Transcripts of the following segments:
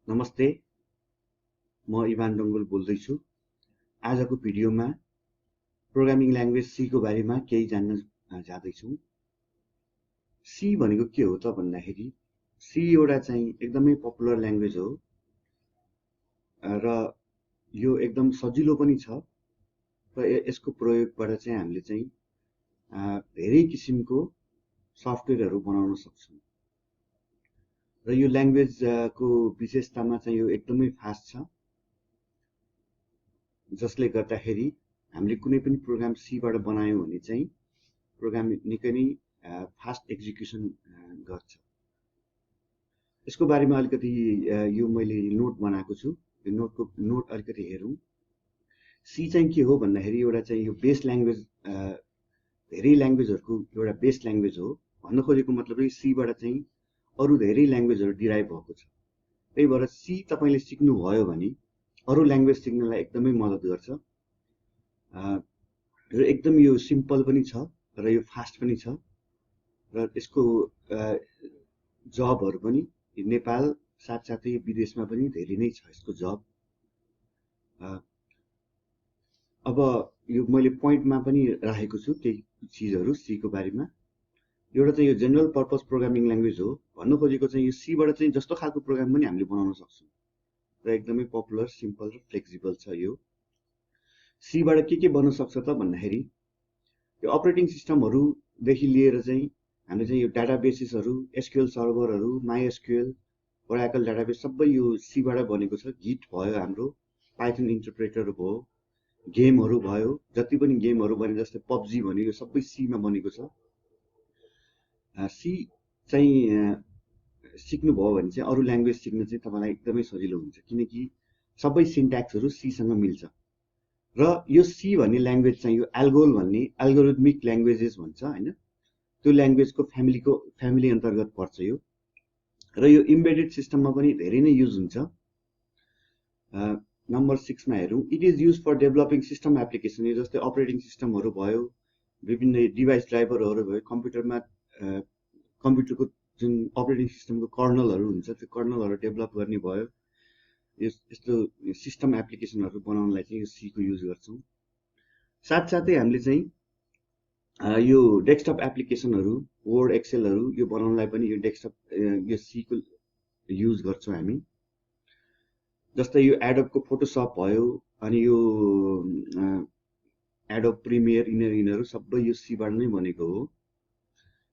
नमस्ते, म इभान डङ्गोल बोल्दैछु। आजको भिडियोमा प्रोग्रामिङ ल्याङ्ग्वेज C को बारेमा केही जान्न जाँदैछौँ। C भनेको के हो त भन्दाखेरि C एउटा चाहिँ एकदमै पपुलर ल्याङ्ग्वेज हो र यो एकदम सजिलो पनि छ र यसको प्रयोगबाट चाहिँ हामीले चाहिँ धेरै किसिमको सफ्टवेयरहरू बनाउन सक्छौँ र यो ल्याङ्ग्वेजको विशेषतामा चाहिँ यो एकदमै फास्ट छ, जसले गर्दाखेरि हामीले कुनै पनि प्रोग्राम सीबाट बनायौँ भने चाहिँ प्रोग्राम निकै नै फास्ट एक्जिक्युसन गर्छ। यसको बारेमा अलिकति यो मैले नोट बनाएको छु। यो नोट अलिकति हेरौँ। सी चाहिँ के हो भन्दाखेरि एउटा चाहिँ यो बेस ल्याङ्ग्वेज, धेरै ल्याङ्ग्वेजहरूको एउटा बेस ल्याङ्ग्वेज हो। भन्न खोजेको मतलब चाहिँ सीबाट चाहिँ अरू धेरै ल्याङ्ग्वेजहरू डिराइभ भएको छ। त्यही भएर सी तपाईँले सिक्नुभयो भने अरू ल्याङ्ग्वेज सिक्नलाई एकदमै मद्दत गर्छ र एकदम यो सिम्पल पनि छ र यो फास्ट पनि छ र यसको जबहरू पनि नेपाल साथसाथै विदेशमा पनि धेरै नै छ यसको जब। अब यो मैले पोइन्टमा पनि राखेको छु केही चिजहरू सीको बारेमा। एउटा चाहिँ यो जेनरल पर्पस प्रोग्रामिङ ल्याङ्ग्वेज हो। भन्न खोजेको चाहिँ यो सीबाट चाहिँ जस्तो खालको प्रोग्राम पनि हामीले बनाउन सक्छौँ र एकदमै पपुलर, सिम्पल र फ्लेक्सिबल छ यो। सीबाट के बन्न सक्छ त भन्दाखेरि यो अपरेटिङ सिस्टमहरूदेखि लिएर चाहिँ हामीले चाहिँ यो डाटाबेसेसहरू, एसक्युएल सर्भरहरू, माइएसक्युएल, ओराकल डाटाबेस सबै यो सीबाट बनेको छ। गिट भयो, हाम्रो पाइथन इन्टरप्रेटर भयो, गेमहरू भयो, जति पनि गेमहरू बने जस्तै पब्जी भन्यो यो सबै सीमा बनेको छ। सी चाहिँ सिक्नुभयो भने चाहिँ अरू ल्याङ्ग्वेज सिक्न चाहिँ तपाईँलाई एकदमै सजिलो हुन्छ, किनकि सबै सिन्ट्याक्सहरू सीसँग मिल्छ र यो सी भन्ने ल्याङ्ग्वेज चाहिँ यो एल्गोल भन्ने एल्गोरिथमिक ल्याङ्ग्वेजेस भन्छ होइन, त्यो ल्याङ्ग्वेजको फ्यामिली अन्तर्गत पर्छ यो र यो इम्बेडेड सिस्टममा पनि धेरै नै युज हुन्छ। नम्बर 6 मा हेरौँ। It is use for developing system application. यो जस्तै अपरेटिङ सिस्टमहरू भयो, विभिन्न डिभाइस ड्राइभरहरू भयो, कम्प्युटरको जुन अपरेटिङ सिस्टमको कर्नलहरू हुन्छ त्यो कर्नलहरू डेभलप गर्ने भयो, यस्तो सिस्टम एप्लिकेसनहरू बनाउनलाई चाहिँ यो सीको युज गर्छौँ। साथसाथै हामीले चाहिँ यो डेस्कटप एप्लिकेसनहरू, वर्ड, एक्सेलहरू यो बनाउनलाई पनि यो यो सीको युज गर्छौँ हामी। जस्तै यो एडोबको फोटोसप भयो, अनि यो एडोब प्रिमियर, यिनीहरू सबै यो सीबाट नै बनेको हो।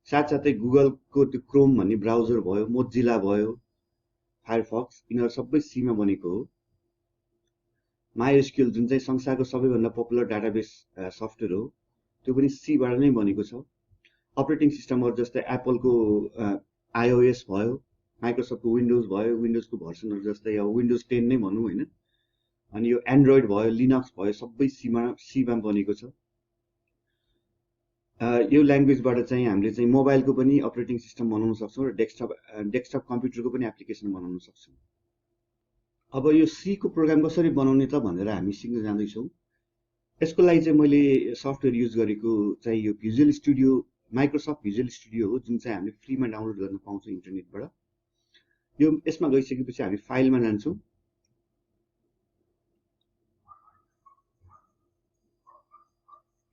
साथसाथै गुगलको त्यो क्रोम भन्ने ब्राउजर भयो, मोजिला भयो, फायरफक्स, यिनीहरू सबै सीमा बनेको हो। माइएसक्युएल जुन चाहिँ संसारको सबैभन्दा पपुलर डाटाबेस सफ्टवेयर हो, त्यो पनि सीबाट नै बनेको छ। अपरेटिङ सिस्टमहरू जस्तै एप्पलको आइओएस भयो, माइक्रोसफ्टको विन्डोज भयो, विन्डोजको भर्सनहरू जस्तै अब विन्डोज 10 नै भनौँ होइन, अनि यो एन्ड्रोइड भयो, लिनक्स भयो, सबै सीमा बनेको छ। यो ल्याङ्ग्वेजबाट चाहिँ हामीले चाहिँ मोबाइलको पनि अपरेटिङ सिस्टम बनाउन सक्छौँ र डेस्कटप कम्प्युटरको पनि एप्लिकेसन बनाउन सक्छौँ। अब यो सीको प्रोग्राम कसरी बनाउने त भनेर हामी सिक्न जाँदैछौँ। यसको लागि चाहिँ मैले सफ्टवेयर युज गरेको चाहिँ यो visual studio, Microsoft visual studio हो, जुन चाहिँ हामीले फ्रीमा डाउनलोड गर्न पाउँछौँ इन्टरनेटबाट। यो यसमा गइसकेपछि हामी फाइलमा जान्छौँ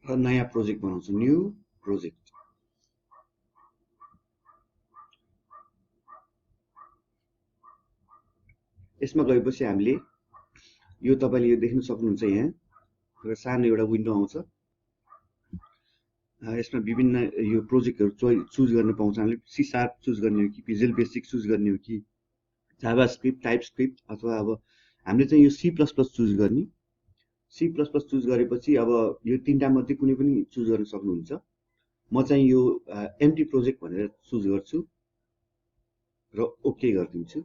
र नयाँ प्रोजेक्ट बनाउँछौँ, न्यू प्रोजेक्ट। यसमा गएपछि हामीले यो तपाईँले यो देख्न सक्नुहुन्छ, यहाँ सानो एउटा विन्डो आउँछ। यसमा विभिन्न यो प्रोजेक्टहरू चुज गर्न पाउँछ। हामीले सी शार्प चुज गर्ने हो कि भिजुअल बेसिक चुज गर्ने हो कि जावा स्क्रिप्ट, टाइप स्क्रिप्ट, अथवा अब हामीले चाहिँ यो C++ चुज गर्ने। C++ चुज गरेपछि अब यो तीनटा मध्ये कुनै पनि चुज गर्न सक्नुहुन्छ। म चाहिँ यो एम्प्टी प्रोजेक्ट भनेर चुज गर्छु र ओके गरिदिन्छु।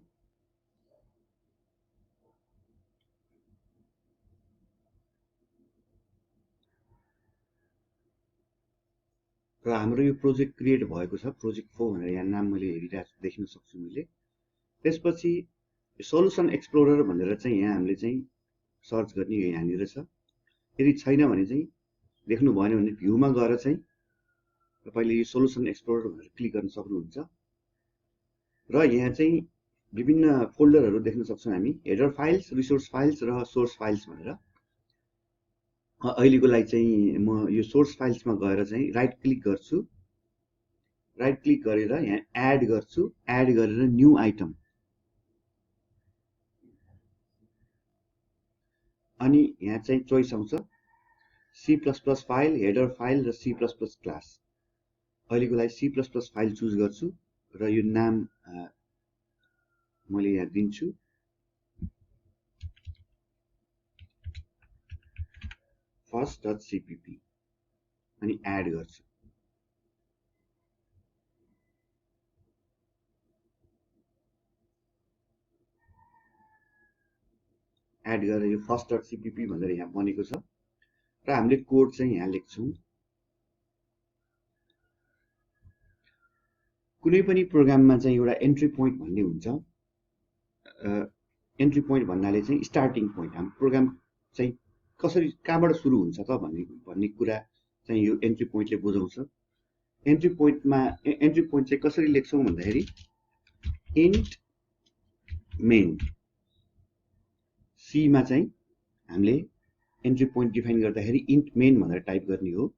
र हाम्रो यो प्रोजेक्ट क्रिएट भएको छ, प्रोजेक्ट 4 भनेर यहाँ नाम मैले हेरिरहेको छु, देख्न सक्छु मैले। त्यसपछि सोलुसन एक्सप्लोरर भनेर चाहिँ यहाँ हामीले चाहिँ सर्च गर्ने यहाँनिर छ। यदि छैन भने चाहिँ देख्नु भएन भने भ्यूमा गएर चाहिँ तपाईँले यो सोलुसन एक्सप्लोरर भनेर क्लिक गर्न सक्नुहुन्छ र यहाँ चाहिँ विभिन्न फोल्डरहरू देख्न सक्छौँ हामी, हेडर फाइल्स, रिसोर्स फाइल्स र सोर्स फाइल्स भनेर। अहिलेको लागि चाहिँ म यो सोर्स फाइल्समा गएर चाहिँ राइट क्लिक गर्छु, राइट क्लिक गरेर यहाँ एड गर्छु, एड गरेर न्यू आइटम, अनि यहाँ चाहिँ चोइस आउँछ C++ फाइल, हेडर फाइल र C++ क्लास। अहिलेको लागि C++ फाइल चुज गर्छु र यो नाम मैले यहाँ दिन्छु first.cpp अनि एड गर्छु। एड गरेर यो first.cpp भनेर यहाँ बनेको छ र हामीले कोड चाहिँ यहाँ लेख्छौँ। कुनै पनि प्रोग्राममा चाहिँ एउटा एन्ट्री पोइन्ट भन्ने हुन्छ। एन्ट्री पोइन्ट भन्नाले चाहिँ स्टार्टिङ पोइन्ट, हाम्रो प्रोग्राम चाहिँ कसरी कहाँबाट सुरु हुन्छ त भन्ने कुरा चाहिँ यो एन्ट्री पोइन्टले बुझाउँछ। एन्ट्री पोइन्ट चाहिँ कसरी लेख्छौँ भन्दाखेरि इन्ट मेन, सी मा चाहिँ हामीले एन्ट्री पोइन्ट डिफाइन गर्दाखेरि इन्ट मेन भनेर टाइप गर्ने हो।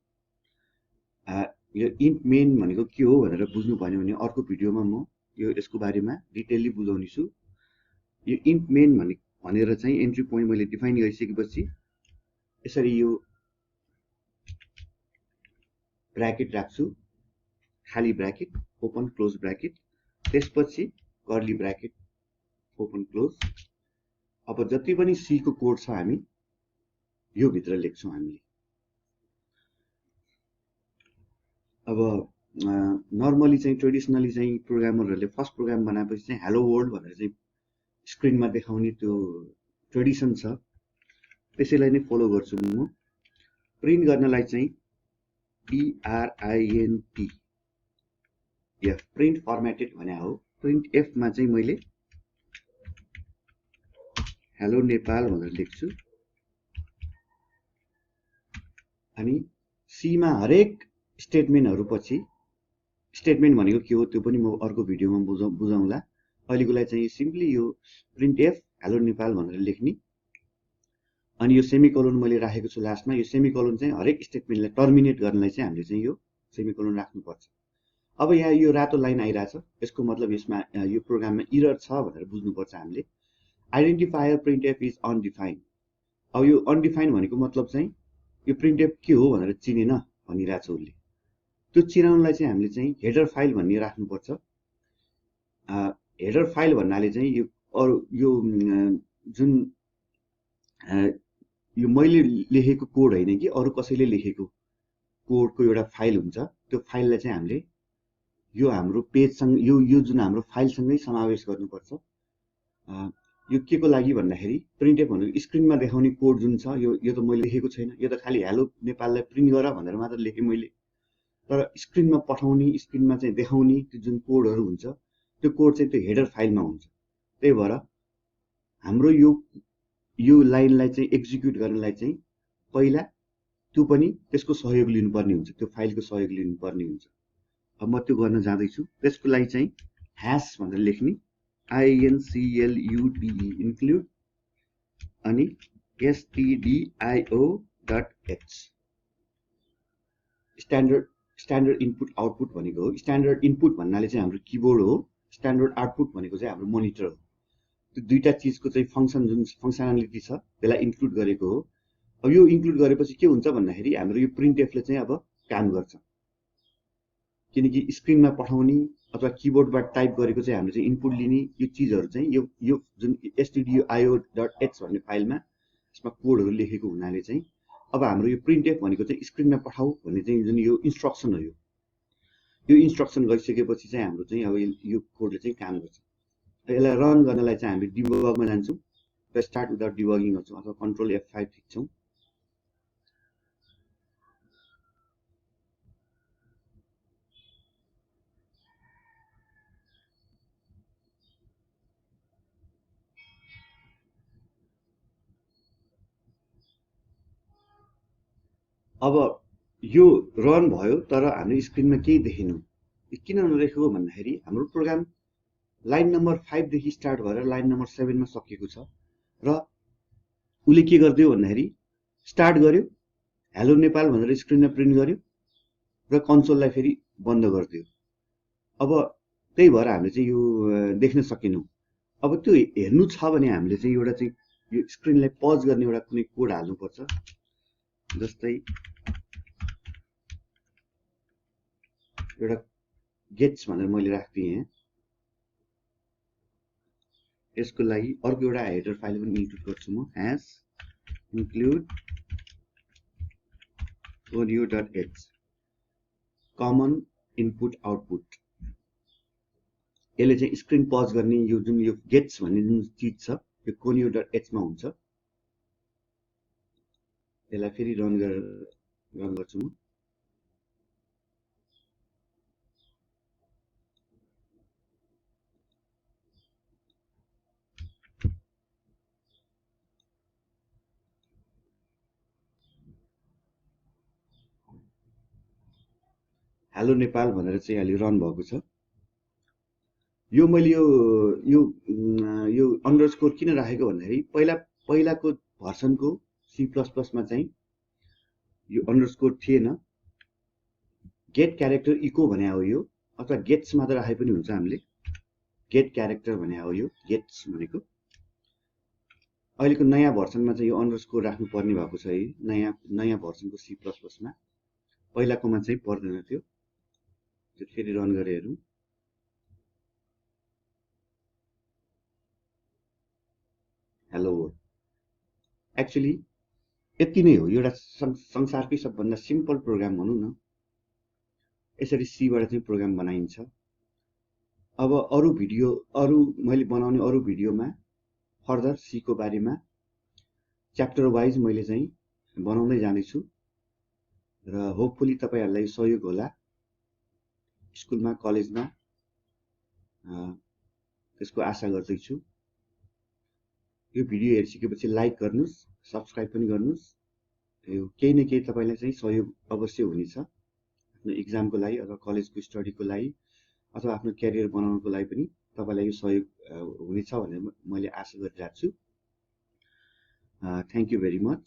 यो इन्ट मेन भनेको के हो भनेर बुझ्नु पर्यो भने अर्को भिडियोमा म यो यसको बारेमा डिटेलली बुझाउने छु। यो इन्ट मेन भनेर चाहिँ एन्ट्री पोइन्ट मैले डिफाइन गरिसकेपछि यसरी यो ब्र्याकेट राख्छु, खाली ब्र्याकेट ओपन क्लोज ब्र्याकेट, त्यसपछि कर्ली ब्र्याकेट ओपन क्लोज। अब जति पनि सी को कोड छ हामी यो भित्र लेख्छौँ हामीले। अब नर्मली चाहिँ ट्रेडिसनली चाहिँ प्रोग्रामरहरूले फर्स्ट प्रोग्राम बनाएपछि चाहिँ हेलो वर्ल्ड भनेर चाहिँ स्क्रिनमा देखाउने त्यो ट्रेडिसन छ, त्यसैलाई नै फलो गर्छु म। प्रिन्ट गर्नलाई चाहिँ PRINT एफ प्रिन्ट फर्मेटेड भने हो। प्रिन्ट एफ मा चाहिँ मैले हेलो नेपाल भनेर लेख्छु अनि सी मा हरेक स्टेटमेन्टहरु पछि, स्टेटमेन्ट भनेको के हो त्यो पनि म अर्को भिडियोमा बुझाउँला। अहिलेको लागि चाहिँ सिम्पली यो प्रिन्ट एफ हेलो नेपाल भनेर लेख्ने अनि यो सेमिकोलन मैले राखेको छु लास्टमा। यो सेमिकोलन चाहिँ हरेक स्टेटमेन्टलाई टर्मिनेट गर्नलाई चाहिँ हामीले चाहिँ यो सेमिकोलन राख्नुपर्छ। अब यहाँ यो रातो लाइन आइरहेछ, यसको मतलब यसमा यो प्रोग्राममा एरर छ भनेर बुझ्नुपर्छ हामीले। Identifier print F is undefined. अब यो अनडिफाइन्ड भनेको मतलब चाहिँ यो प्रिन्ट एफ के हो भनेर चिनेन भनिरहेछ उसले। त्यो चिनाउनलाई चाहिँ हामीले चाहिँ हेडर फाइल भन्ने राख्नुपर्छ। हेडर फाइल भन्नाले चाहिँ यो अरु यो जुन यो मैले लेखेको कोड हैन कि अरु कसैले लेखेको कोडको एउटा फाइल हुन्छ। त्यो फाइललाई चाहिँ हामीले यो हाम्रो पेजसँग यो जुन हाम्रो फाइलसँगै समावेश गर्नुपर्छ। यो के को लागि भन्दाखेरि प्रिन्ट एफ भनेको स्क्रिनमा देखाउने कोड जुन छ यो त मैले लेखेको छैन, यो त खाली हेलो नेपाललाई प्रिन्ट गर भनेर मात्र लेखे मैले। तर स्क्रिनमा पठाउने, स्क्रिनमा चाहिँ देखाउने त्यो जुन कोडहरु हुन्छ त्यो कोड चाहिँ त्यो हेडर फाइलमा हुन्छ। त्यही भएर हाम्रो यो लाइनलाई चाहिँ एक्जिक्युट गर्नलाई चाहिँ पहिला त्यो पनि त्यसको सहयोग लिनुपर्ने हुन्छ, त्यो फाइलको सहयोग लिनुपर्ने हुन्छ। अब म त्यो गर्न जाँदैछु। त्यसको लागि चाहिँ ह्याश भनेर लेख्ने INCLUDE इन्क्लुड अनि stdio.h स्ट्यान्डर्ड इनपुट आउटपुट भनेको हो। स्ट्यान्डर्ड इनपुट भन्नाले चाहिँ हाम्रो किबोर्ड हो, स्ट्यान्डर्ड आउटपुट भनेको चाहिँ हाम्रो मोनिटर हो। त्यो दुईटा चीजको चाहिँ फंक्सन जुन फंक्सनालिटी छ त्यसलाई इन्क्लुड गरेको हो। अब यो इन्क्लुड गरेपछि के हुन्छ भन्दाखेरि हाम्रो यो प्रिन्ट एफले चाहिँ अब काम गर्छ, किनकि स्क्रिनमा पठाउने अथवा किबोर्डबाट टाइप गरेको चाहिँ हामीले चाहिँ इनपुट लिने यो चीजहरु चाहिँ यो जुन stdio.h भन्ने फाइलमा यसमा कोडहरु लेखेको हुनाले चाहिँ अब हाम्रो यो प्रिन्ट एफ भनेको चाहिँ स्क्रिनमा पठाऊ भन्ने चाहिँ जुन यो इन्स्ट्रक्सन हो, यो इन्स्ट्रक्सन गरिसकेपछि चाहिँ हाम्रो चाहिँ अब यो कोडले चाहिँ काम गर्छ। यसलाई रन गर्नलाई चाहिँ हामी डिबगमा जान्छौँ र स्टार्ट विदाउट डिबगिङ गर्छौँ अथवा कन्ट्रोल F5 थिच्छौँ। अब यो रन भयो तर हाम्रो स्क्रिनमा केही देखेनौं। किन नदेखेको भन्दाखेरि हाम्रो प्रोग्राम लाइन नम्बर 5 देखि स्टार्ट भएर लाइन नम्बर 7 मा सकिएको छ र उले के गर्दियो भन्दाखेरि स्टार्ट गर्यो हेलो नेपाल भनेर स्क्रिनमा प्रिन्ट गर्यो र कन्सोललाई फेरि बन्द गरिदियो। अब त्यही भएर हामीले चाहिँ यो देख्न सकेनौँ। अब त्यो हेर्नु छ भने हामीले चाहिँ एउटा चाहिँ यो स्क्रिनलाई पज गर्ने एउटा कुनै कोड हाल्नुपर्छ। जस्तै एउटा गेट्स भनेर मैले राख्दिएँ यहाँ। यसको लागि अर्को एउटा हेडर फाइल पनि इन्क्लुड गर्छु म, hash include conio.h common input output. यसले चाहिँ स्क्रिन पज गर्ने यो जुन यो गेट्स भन्ने जुन चिज छ यो conio.h मा हुन्छ। यसलाई फेरि रन गर्छु म। हेलो नेपाल भनेर चाहिँ अहिले रन भएको छ। यो मैले यो अन्डरस्कोर किन राखेको भन्दाखेरि पहिलाको भर्सनको C++ मा चाहिँ यो अन्डरस्कोर थिएन। गेट क्यारेक्टर इको भने हो यो, अथवा गेट्स मात्र राखे पनि हुन्छ। हामीले गेट क्यारेक्टर भने हो यो गेट्स भनेको। अहिलेको नयाँ भर्सनमा चाहिँ यो अन्डरस्कोर राख्नु पर्ने भएको छ है, नयाँ भर्सनको C++ मा। पहिलाकोमा चाहिँ पर्दैन थियो। फेरि रन गरेर हेरौँ। Hello world. एक्चुअली यति नै हो, एउटा संसारकै सबभन्दा सिम्पल प्रोग्राम भनौँ न। यसरी सीबाट चाहिँ प्रोग्राम बनाइन्छ। अब अरू मैले बनाउने अरू भिडियोमा फर्दर सीको बारेमा च्याप्टर वाइज मैले चाहिँ बनाउँदै जानेछु र होपफुली तपाईहरुलाई सहयोग होला। स्कुलमा कलेजमा त्यसको आशा गर्दैछु। यो भिडियो हेरिसकेपछि लाइक गर्नुस्, सब्स्क्राइब पनि गर्नुस्। यो केही न केही तपाईलाई चाहिँ सहयोग अवश्य हुनेछ। आफ्नो एक्जामको लागि अथवा कलेजको स्टडीको लागि अथवा आफ्नो क्यारियर बनाउनको लागि पनि तपाईलाई यो सहयोग हुनेछ भनेर मैले आशा गरिरहेको छु। Thank you very much.